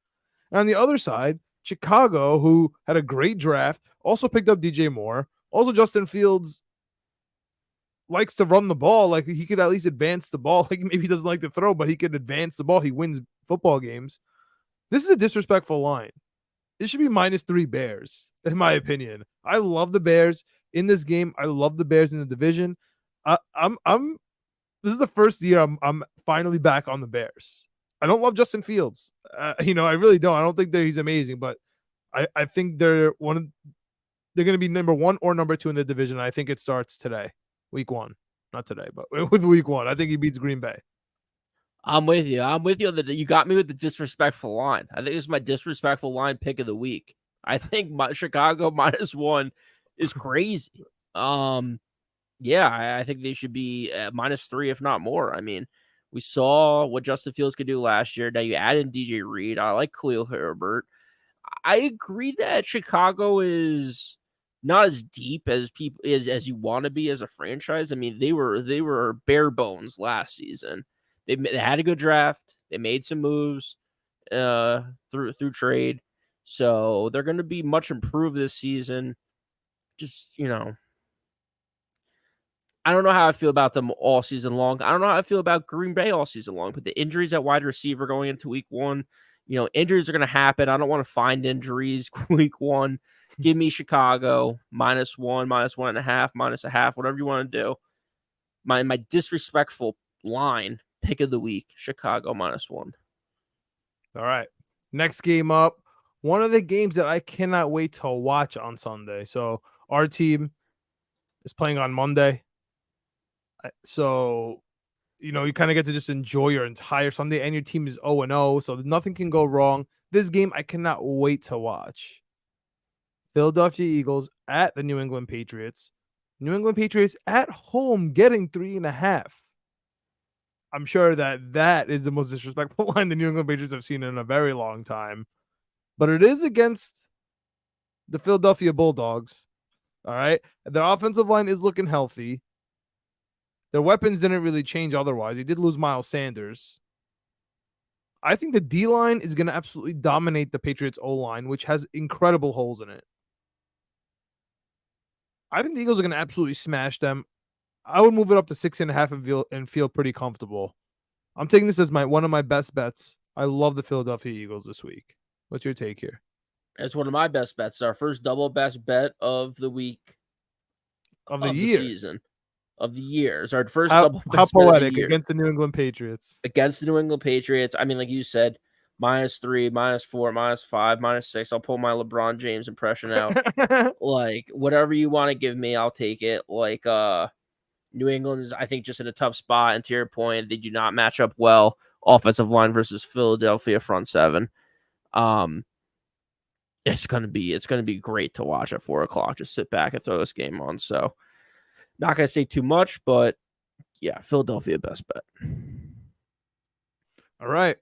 [SPEAKER 2] And on the other side, Chicago, who had a great draft, also picked up DJ Moore. Also, Justin Fields likes to run the ball. Like he could at least advance the ball. Like maybe he doesn't like to throw, but he could advance the ball. He wins football games. This is a disrespectful line. It should be -3 Bears, in my opinion. I love the Bears in this game. I love the Bears in the division. This is the first year I'm finally back on the Bears. I don't love Justin Fields. I really don't. I don't think that he's amazing, but I think they're going to be number 1 or number 2 in the division. I think it starts today, week 1, not today, but with week 1, I think he beats Green Bay.
[SPEAKER 3] I'm with you. You got me with the disrespectful line. I think this is my disrespectful line pick of the week. I think Chicago -1 is crazy. Yeah, I think they should be at -3, if not more. I mean, we saw what Justin Fields could do last year. Now you add in DJ Reed. I like Khalil Herbert. I agree that Chicago is not as deep as people as you want to be as a franchise. I mean, they were bare bones last season. They had a good draft. They made some moves through trade, so they're going to be much improved this season. Just I don't know how I feel about them all season long. I don't know how I feel about Green Bay all season long, but the injuries at wide receiver going into week one, injuries are going to happen. I don't want to find injuries week one. Give me Chicago -1, -1.5, -0.5, whatever you want to do. My disrespectful line pick of the week, Chicago -1.
[SPEAKER 2] All right. Next game up. One of the games that I cannot wait to watch on Sunday. So our team is playing on Monday. So, you kind of get to just enjoy your entire Sunday, and your team is 0-0. So nothing can go wrong. This game I cannot wait to watch. Philadelphia Eagles at the New England Patriots. New England Patriots at home getting 3.5. I'm sure that is the most disrespectful line the New England Patriots have seen in a very long time. But it is against the Philadelphia Bulldogs. All right. Their offensive line is looking healthy. Their weapons didn't really change otherwise. They did lose Miles Sanders. I think the D line is going to absolutely dominate the Patriots O line, which has incredible holes in it. I think the Eagles are going to absolutely smash them. I would move it up to 6.5 and feel pretty comfortable. I'm taking this as one of my best bets. I love the Philadelphia Eagles this week. What's your take here?
[SPEAKER 3] It's one of my best bets. Our first double best bet of the week,
[SPEAKER 2] Of the
[SPEAKER 3] of the
[SPEAKER 2] year.
[SPEAKER 3] season, of the year. It's our first
[SPEAKER 2] How
[SPEAKER 3] double best bet of the
[SPEAKER 2] poetic
[SPEAKER 3] year
[SPEAKER 2] against the New England Patriots.
[SPEAKER 3] against the New England Patriots. I mean, like you said, -3, -4, -5, -6. I'll pull my LeBron James impression out. Like whatever you want to give me, I'll take it. Like New England is, I think, just in a tough spot. And to your point, they do not match up well offensive line versus Philadelphia front seven. It's gonna be great to watch at 4 o'clock. Just sit back and throw this game on. So not gonna say too much, but yeah, Philadelphia best bet.
[SPEAKER 2] All right.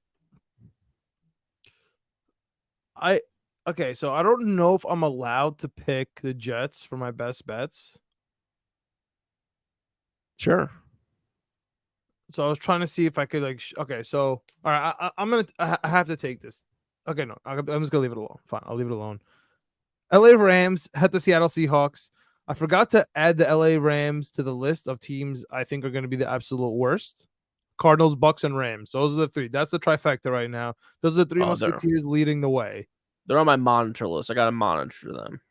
[SPEAKER 2] Okay, so I don't know if I'm allowed to pick the Jets for my best bets.
[SPEAKER 3] Sure.
[SPEAKER 2] So I was trying to see if I could okay, so all right, I have to take this. Okay, no, I'm just gonna leave it alone. Fine, I'll leave it alone. LA Rams had the Seattle Seahawks. I forgot to add the LA Rams to the list of teams I think are going to be the absolute worst. Cardinals, Bucks, and Rams. Those are the three. That's the trifecta right now. Those are the three Musketeers leading the way.
[SPEAKER 3] They're on my monitor list. I gotta monitor them.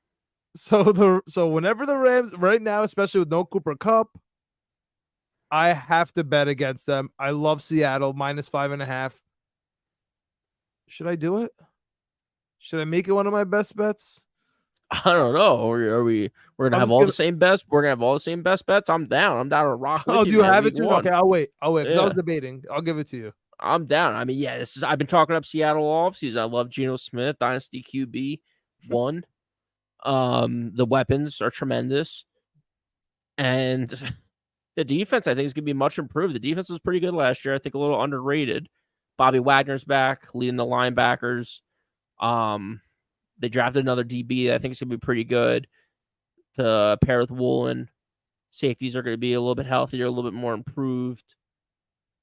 [SPEAKER 2] So whenever the Rams right now, especially with no Cooper Kupp, I have to bet against them. I love Seattle -5.5. Should I do it? Should I make it one of my best bets?
[SPEAKER 3] I don't know. We're gonna have all the same best. We're gonna have all the same best bets. I'm down. I'm down to rock with
[SPEAKER 2] Oh,
[SPEAKER 3] you.
[SPEAKER 2] do you
[SPEAKER 3] man,
[SPEAKER 2] have it too?
[SPEAKER 3] one.
[SPEAKER 2] Okay, I'll wait. Because
[SPEAKER 3] Yeah.
[SPEAKER 2] I was debating. I'll give it to you.
[SPEAKER 3] I'm down. I mean, yeah, I've been talking up Seattle all offseason. I love Geno Smith, Dynasty QB 1. The weapons are tremendous. And the defense, I think, is gonna be much improved. The defense was pretty good last year. I think a little underrated. Bobby Wagner's back, leading the linebackers. They drafted another DB. I think it's gonna be pretty good to pair with Woolen. Safeties are going to be a little bit healthier, a little bit more improved.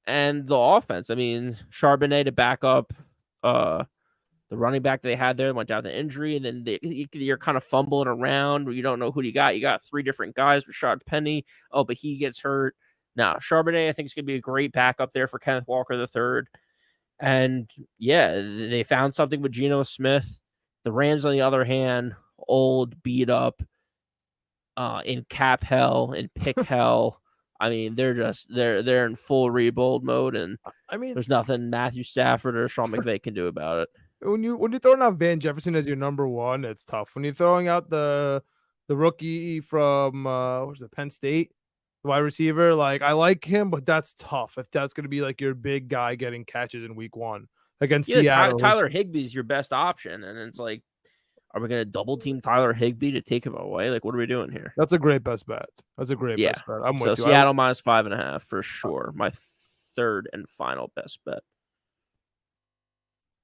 [SPEAKER 3] And the offense, I mean, Charbonnet to back up the running back they had there went down to injury, and then you're kind of fumbling around where you don't know who you got. You got 3 different guys. Rashad Penny, but he gets hurt. Now, Charbonnet, I think, is going to be a great backup there for Kenneth Walker III. And yeah, they found something with Geno Smith. The Rams, on the other hand, old, beat up, in cap hell, in pick hell. I mean, they're in full rebuild mode, and
[SPEAKER 2] I mean,
[SPEAKER 3] there's nothing Matthew Stafford or Sean McVay can do about it.
[SPEAKER 2] When you're throwing out Van Jefferson as your number one, it's tough. When you're throwing out the rookie from what's it, Penn State, the wide receiver, like I like him, but that's tough if that's gonna be like your big guy getting catches in week one against Seattle.
[SPEAKER 3] Tyler Higbee's your best option, and it's like, are we going to double team Tyler Higbee to take him away? Like, what are we doing here?
[SPEAKER 2] That's a great best bet. That's a great best bet. I'm with you.
[SPEAKER 3] Seattle -5.5 for sure. My third and final best bet.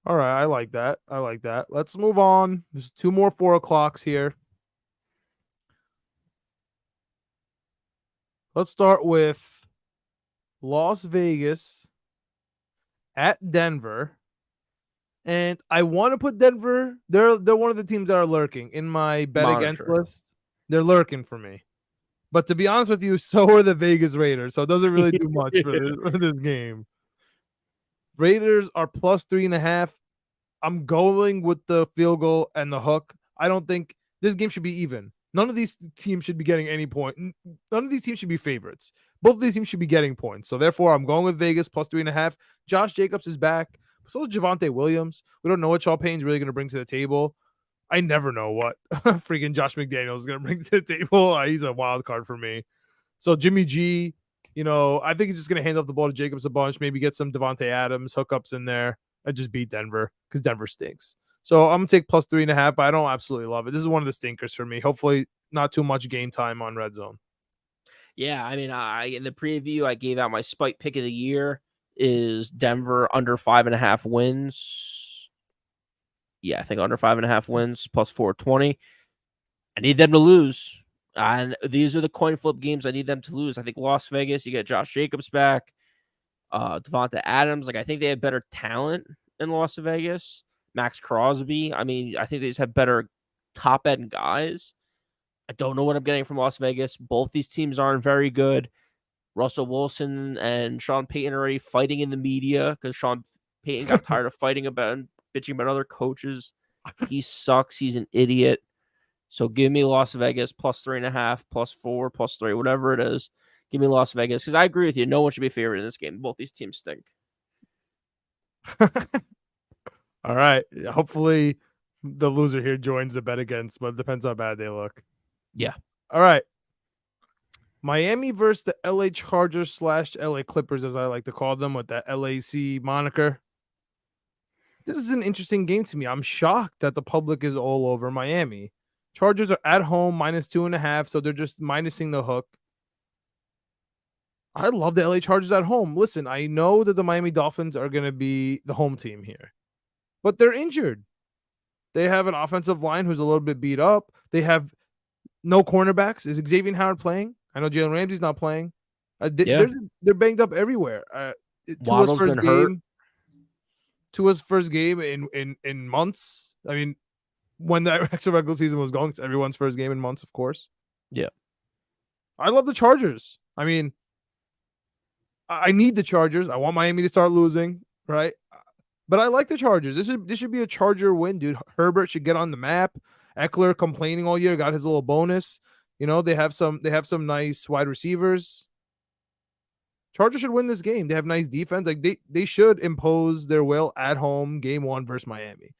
[SPEAKER 2] All right, I like that. Let's move on. There's 2 more 4 o'clocks here. Let's start with Las Vegas at Denver. And I want to put Denver. They're one of the teams that are lurking in my bet against list. They're lurking for me. But to be honest with you, so are the Vegas Raiders. So it doesn't really do much for this game. Raiders are plus 3.5. I'm going with the field goal and the hook. I don't think this game should be even. None of these teams should be getting any point. None of these teams should be favorites. Both of these teams should be getting points. So therefore, I'm going with Vegas plus 3.5. Josh Jacobs is back. So is Javonte Williams. We don't know what Shaw Payne's really going to bring to the table. I never know what freaking Josh McDaniels is going to bring to the table. He's a wild card for me. So Jimmy G, I think he's just going to hand off the ball to Jacobs a bunch, maybe get some Devontae Adams hookups in there and just beat Denver because Denver stinks. So I'm going to take plus 3.5, but I don't absolutely love it. This is one of the stinkers for me. Hopefully not too much game time on Red Zone.
[SPEAKER 3] Yeah, I mean, in the preview, I gave out my spike pick of the year is Denver under 5.5 wins. Yeah, I think under 5.5 wins plus 420. I need them to lose. And these are the coin flip games I need them to lose. I think Las Vegas, you get Josh Jacobs back. Devonta Adams, I think they have better talent in Las Vegas. Max Crosby, I think they just have better top end guys. I don't know what I'm getting from Las Vegas. Both these teams aren't very good. Russell Wilson and Sean Payton are already fighting in the media because Sean Payton got tired of fighting about and bitching about other coaches. He sucks. He's an idiot. So give me Las Vegas plus 3.5, plus 4, plus 3, whatever it is. Give me Las Vegas because I agree with you. No one should be favored in this game. Both these teams stink.
[SPEAKER 2] All right. Hopefully the loser here joins the bet against, but it depends how bad they look.
[SPEAKER 3] Yeah.
[SPEAKER 2] All right. Miami versus the LA Chargers / LA Clippers, as I like to call them, with that LAC moniker. This is an interesting game to me. I'm shocked that the public is all over Miami. Chargers are at home minus 2.5, so they're just minusing the hook. I love the LA Chargers at home. Listen, I know that the Miami Dolphins are going to be the home team here, but they're injured. They have an offensive line who's a little bit beat up. They have no cornerbacks. Is Xavier Howard playing? I know Jalen Ramsey's not playing. They're banged up everywhere.
[SPEAKER 3] Waddle's been hurt.
[SPEAKER 2] Tua's first game in months. I mean, when the extra regular season was going, it's everyone's first game in months, of course.
[SPEAKER 3] Yeah.
[SPEAKER 2] I love the Chargers. I mean, I need the Chargers. I want Miami to start losing, right? But I like the Chargers. This should be a Charger win, dude. Herbert should get on the map. Eckler complaining all year, got his little bonus. They have some nice wide receivers. Chargers should win this game. They have nice defense. Like they should impose their will at home game 1 versus Miami.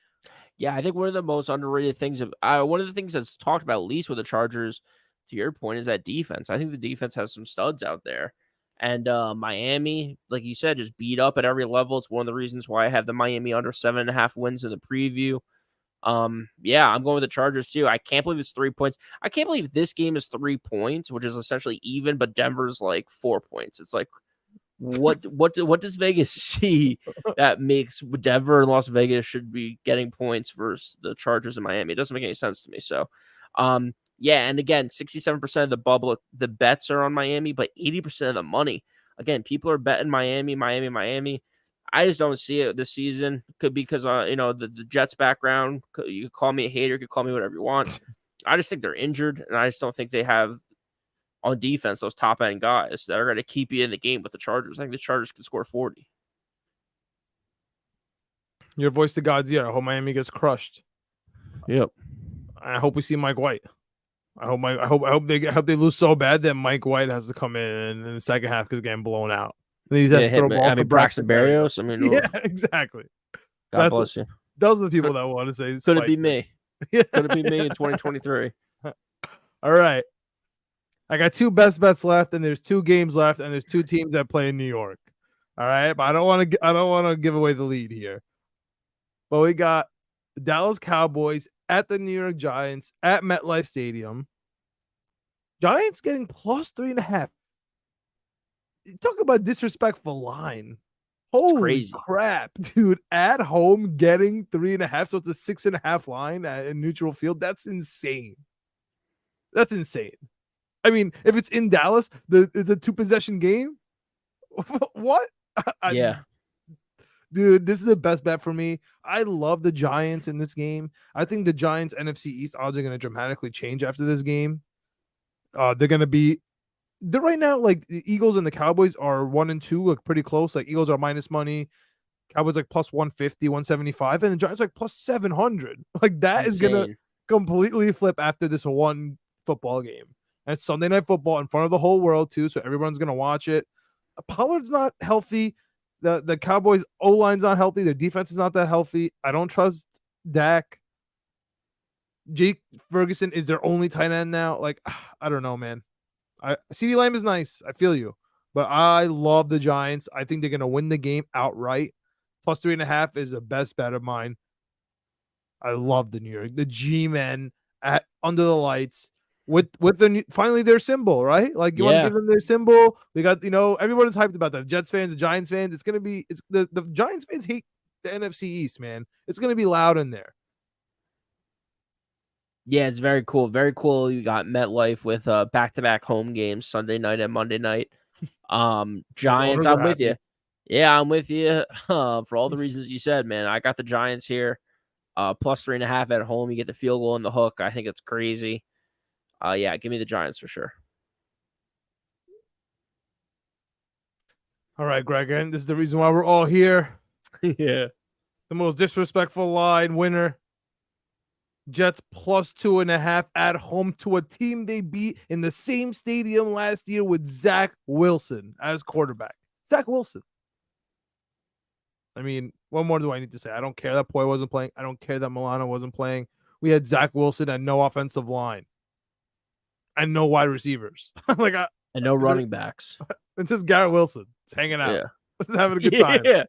[SPEAKER 3] Yeah, I think one of the most underrated things one of the things that's talked about least with the Chargers, to your point, is that defense. I think the defense has some studs out there. And Miami, like you said, just beat up at every level. It's one of the reasons why I have the Miami under 7.5 wins in the preview. Yeah, I'm going with the Chargers too. I can't believe it's 3 points. I can't believe this game is 3 points, which is essentially even, but Denver's like 4 points. It's like, what does Vegas see that makes Denver and Las Vegas should be getting points versus the Chargers in Miami? It doesn't make any sense to me. So, yeah, and again, 67% of the bets are on Miami, but 80% of the money. Again, people are betting Miami. I just don't see it this season. Could be because the Jets background. You could call me a hater, you could call me whatever you want. I just think they're injured, and I just don't think they have on defense those top end guys that are going to keep you in the game with the Chargers. I think the Chargers can score 40.
[SPEAKER 2] Your voice to God's ear. I hope Miami gets crushed.
[SPEAKER 3] Yep.
[SPEAKER 2] I hope we see Mike White. I hope they lose so bad that Mike White has to come in the second half because getting blown out. And he has to throw ball for
[SPEAKER 3] Braxton Berrios.
[SPEAKER 2] Yeah, exactly.
[SPEAKER 3] God bless you.
[SPEAKER 2] Those are the people that want to say.
[SPEAKER 3] Could it be me? Could it be me in 2023?
[SPEAKER 2] All right. I got 2 best bets left, and there's 2 games left, and there's 2 teams that play in New York. All right, but I don't want to give away the lead here. But we got the Dallas Cowboys at the New York Giants at MetLife Stadium. Giants getting plus 3.5. Talk about disrespectful line. Holy crap, dude. At home getting 3.5. So it's a 6.5 line at a neutral field. That's insane. I mean, if it's in Dallas, it's a 2-possession game. What?
[SPEAKER 3] Yeah.
[SPEAKER 2] Dude, this is the best bet for me. I love the Giants in this game. I think the Giants NFC East odds are going to dramatically change after this game. They're gonna be. They're right now like the Eagles and the Cowboys are 1 and 2, like pretty close. Like Eagles are minus money, Cowboys like plus 150, 175, and the Giants like plus 700. Like that is gonna
[SPEAKER 3] Insane.
[SPEAKER 2] completely flip after this one football game. And it's Sunday Night Football in front of the whole world too, so everyone's gonna watch it. Pollard's not healthy. The Cowboys O line's not healthy. Their defense is not that healthy. I don't trust Dak. Jake Ferguson is their only tight end now. Like I don't know, man. CD Lamb is nice. I feel you, but I love the Giants. I think they're gonna win the game outright. Plus 3.5 is the best bet of mine. I love the New York, the G-men at under the lights with the finally their symbol, right? Like you want to
[SPEAKER 3] Yeah.
[SPEAKER 2] give them their symbol. They got everybody's hyped about that. Jets fans, the Giants fans. It's gonna be the Giants fans hate the NFC East, man. It's gonna be loud in there.
[SPEAKER 3] Yeah, it's very cool. Very cool. You got MetLife with back-to-back home games, Sunday night and Monday night. Giants,
[SPEAKER 2] Owners are
[SPEAKER 3] I'm with
[SPEAKER 2] happy.
[SPEAKER 3] you. Yeah, I'm with you. For all the reasons you said, man. I got the Giants here. Plus 3.5 at home. You get the field goal and the hook. I think it's crazy. Yeah, give me the Giants for sure.
[SPEAKER 2] All right, Greg, and this is the reason why we're all here.
[SPEAKER 3] Yeah.
[SPEAKER 2] The most disrespectful line winner. Jets plus 2.5 at home to a team they beat in the same stadium last year with Zach Wilson as quarterback. Zach Wilson. I mean, what more do I need to say? I don't care that Poy wasn't playing. I don't care that Milano wasn't playing. We had Zach Wilson and no offensive line and no wide receivers.
[SPEAKER 3] And no running backs.
[SPEAKER 2] It's just Garrett Wilson. It's hanging out.
[SPEAKER 3] Yeah.
[SPEAKER 2] It's having a good time.
[SPEAKER 3] Yeah.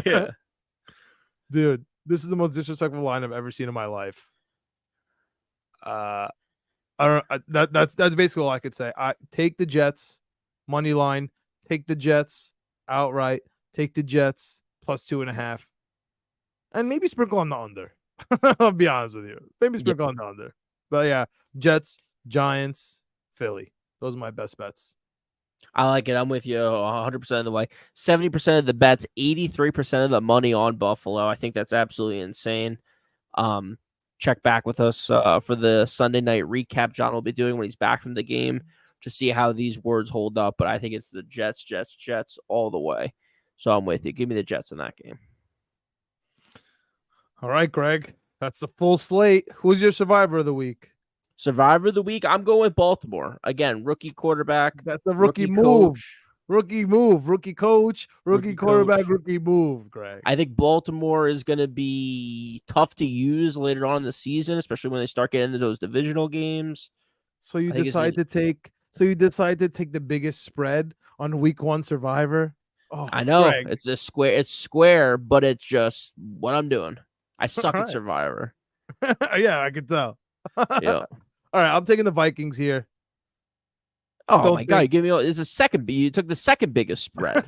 [SPEAKER 3] Yeah.
[SPEAKER 2] Dude, this is the most disrespectful line I've ever seen in my life. I don't. That's basically all I could say. I take the Jets money line. Take the Jets outright. Take the Jets plus 2.5, and maybe sprinkle on the under. I'll be honest with you. Maybe sprinkle on the under. But yeah, Jets, Giants, Philly. Those are my best bets.
[SPEAKER 3] I like it. I'm with you 100% of the way. 70% of the bets, 83% of the money on Buffalo. I think that's absolutely insane. Check back with us for the Sunday night recap John will be doing when he's back from the game to see how these words hold up. But I think it's the Jets all the way. So I'm with you. Give me the Jets in that game.
[SPEAKER 2] All right, Greg. That's the full slate. Who's your survivor of the week?
[SPEAKER 3] Survivor of the week, I'm going with Baltimore. Again, rookie quarterback.
[SPEAKER 2] That's a rookie move.
[SPEAKER 3] Coach.
[SPEAKER 2] Rookie move. Rookie coach. Rookie quarterback. Coach. Rookie move, Greg.
[SPEAKER 3] I think Baltimore is going to be tough to use later on in the season, especially when they start getting into those divisional games.
[SPEAKER 2] So you decide to take the biggest spread on week 1 survivor?
[SPEAKER 3] Oh, I know. Greg. It's square, but it's just what I'm doing. I suck at Survivor.
[SPEAKER 2] Yeah, I can tell.
[SPEAKER 3] Yeah.
[SPEAKER 2] All right, I'm taking the Vikings here.
[SPEAKER 3] Oh my God! You took the second biggest spread.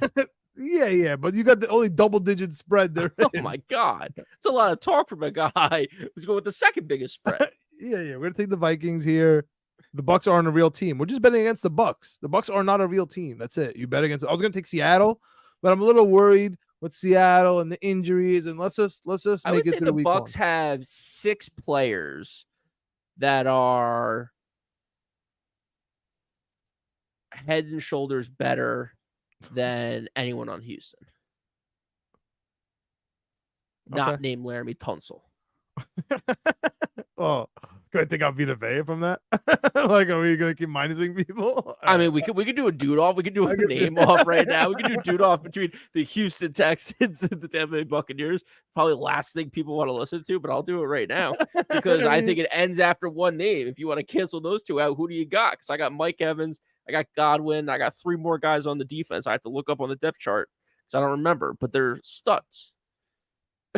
[SPEAKER 2] Yeah, but you got the only double-digit spread there.
[SPEAKER 3] Oh my God, it's a lot of talk from a guy who's going with the second biggest spread.
[SPEAKER 2] Yeah, we're gonna take the Vikings here. The Bucks aren't a real team. We're just betting against the Bucks. The Bucks are not a real team. That's it. You bet against. I was gonna take Seattle, but I'm a little worried with Seattle and the injuries. And let's just make it through
[SPEAKER 3] I would say the
[SPEAKER 2] Bucks
[SPEAKER 3] Bucks have 6 players that are head and shoulders better than anyone on Houston. Not named Laramie Tunsil.
[SPEAKER 2] Oh, can I take out Vita Vea from that? Like, are we gonna keep minusing people?
[SPEAKER 3] I mean, we could do a dude off. We could do a name off right now. We could do a dude off between the Houston Texans and the Tampa Bay Buccaneers. Probably the last thing people want to listen to, but I'll do it right now because I think it ends after one name. If you want to cancel those two out, who do you got? Because I got Mike Evans, I got Godwin, I got 3 more guys on the defense. I have to look up on the depth chart because I don't remember, but they're studs.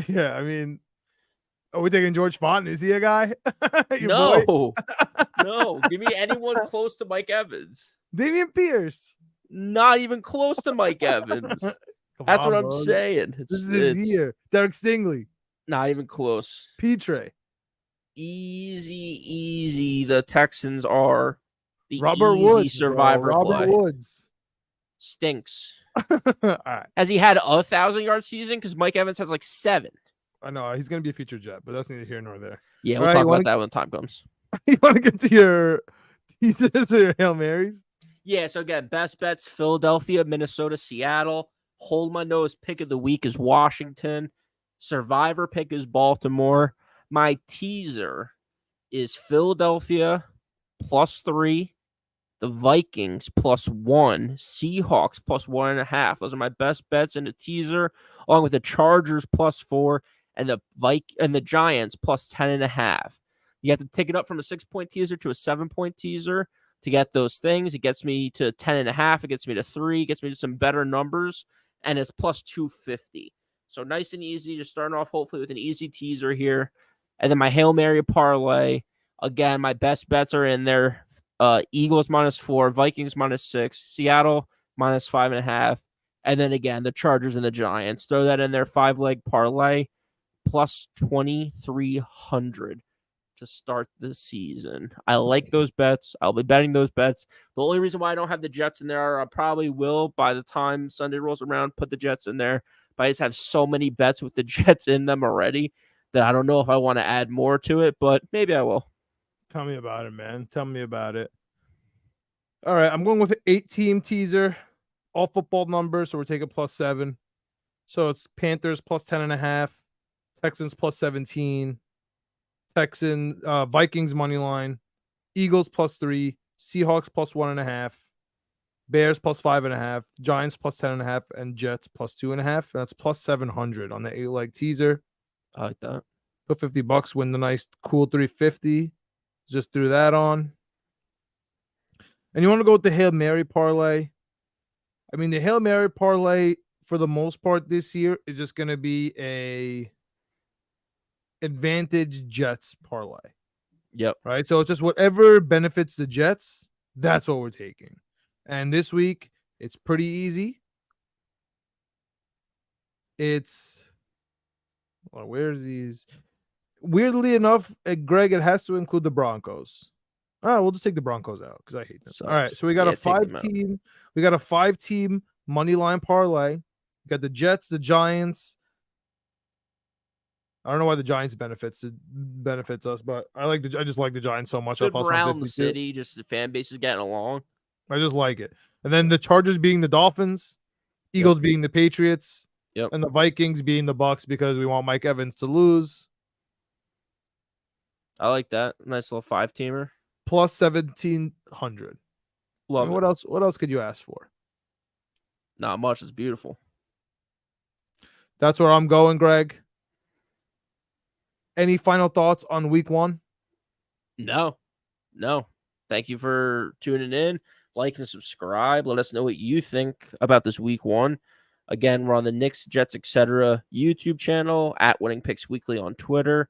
[SPEAKER 2] Yeah, I mean, are we taking George Font? Is he a guy?
[SPEAKER 3] No. No. Give me anyone close to Mike Evans.
[SPEAKER 2] Damian Pierce.
[SPEAKER 3] Not even close to Mike Evans. That's what I'm saying.
[SPEAKER 2] This is his year. Derek Stingley.
[SPEAKER 3] Not even close.
[SPEAKER 2] Petre.
[SPEAKER 3] Easy. The Texans are the
[SPEAKER 2] Robert
[SPEAKER 3] easy
[SPEAKER 2] Woods,
[SPEAKER 3] survivor
[SPEAKER 2] Robert
[SPEAKER 3] play.
[SPEAKER 2] Woods.
[SPEAKER 3] Stinks.
[SPEAKER 2] All right.
[SPEAKER 3] Has he had 1,000-yard season? Because Mike Evans has like 7.
[SPEAKER 2] I know he's going to be a future Jet, but that's neither here nor there.
[SPEAKER 3] Yeah, we'll talk about that when time comes.
[SPEAKER 2] You want to get to These are Hail Marys.
[SPEAKER 3] Yeah, so again, best bets: Philadelphia, Minnesota, Seattle. Hold my nose pick of the week is Washington. Survivor pick is Baltimore. My teaser is Philadelphia +3, the Vikings +1, Seahawks +1.5. Those are my best bets in the teaser, along with the Chargers +4 and the Giants +10.5. You have to take it up from a 6-point teaser to a 7-point teaser to get those things. It gets me to 10.5. It gets me to 3. It gets me to some better numbers, and it's +250. So nice and easy. Just starting off hopefully with an easy teaser here, and then my Hail Mary parlay. Again, my best bets are in there. Eagles -4, Vikings -6, Seattle -5.5, and then again the Chargers and the Giants. Throw that in there, 5-leg parlay, +2,300 to start the season. I like those bets. I'll be betting those bets. The only reason why I don't have the Jets in there, I probably will by the time Sunday rolls around, put the Jets in there. But I just have so many bets with the Jets in them already that I don't know if I want to add more to it, but maybe I will.
[SPEAKER 2] Tell me about it, man. Tell me about it. All right, I'm going with an 8-team teaser. All football numbers, so we're taking +7. So it's Panthers +10.5, Texans +17, Vikings money line, Eagles +3, Seahawks +1.5, Bears +5.5, Giants +10.5, and Jets +2.5. That's +700 on the 8-leg teaser.
[SPEAKER 3] I like that.
[SPEAKER 2] Put $50, win the nice cool 350. Just threw that on. And you want to go with the Hail Mary parlay? I mean, the Hail Mary parlay for the most part this year is just going to be a advantage Jets parlay.
[SPEAKER 3] Yep.
[SPEAKER 2] Right. So it's just whatever benefits the Jets, that's what we're taking. And this week, it's pretty easy. It's where's these? Weirdly enough, Greg, it has to include the Broncos. We'll just take the Broncos out because I hate them.
[SPEAKER 3] Sucks.
[SPEAKER 2] All right, so we got
[SPEAKER 3] Yeah,
[SPEAKER 2] a
[SPEAKER 3] take them
[SPEAKER 2] 5-team. We got a 5-team money line parlay. We got the Jets, the Giants. I don't know why the Giants benefits us, but I just like the Giants so much.
[SPEAKER 3] Good
[SPEAKER 2] I'll
[SPEAKER 3] morale in the
[SPEAKER 2] 152.
[SPEAKER 3] city. Just the fan base is getting along.
[SPEAKER 2] I just like it. And then the Chargers being the Dolphins, Eagles being the Patriots, and the Vikings being the Bucks because we want Mike Evans to lose.
[SPEAKER 3] I like that. Nice little 5-teamer.
[SPEAKER 2] Plus 1,700.
[SPEAKER 3] Love it.
[SPEAKER 2] What else? What else could you ask for?
[SPEAKER 3] Not much. It's beautiful.
[SPEAKER 2] That's where I'm going, Greg. Any final thoughts on week 1?
[SPEAKER 3] No. Thank you for tuning in. Like and subscribe. Let us know what you think about this week 1. Again, we're on the Knicks, Jets, etc. YouTube channel, at Winning Picks Weekly on Twitter.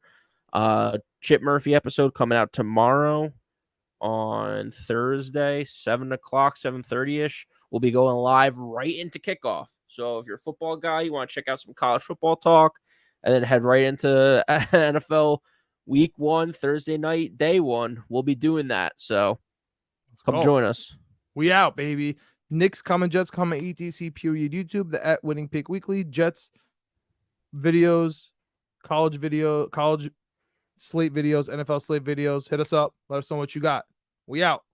[SPEAKER 3] Chip Murphy episode coming out tomorrow on Thursday, 7 o'clock, 7:30ish. We'll be going live right into kickoff. So if you're a football guy, you want to check out some college football talk, and then head right into NFL week 1, Thursday night, day 1. We'll be doing that. So come join us.
[SPEAKER 2] We out, baby. Knicks coming, Jets coming, ETC period YouTube, the at Winning Pick Weekly, Jets videos, college slate videos, NFL slate videos. Hit us up. Let us know what you got. We out.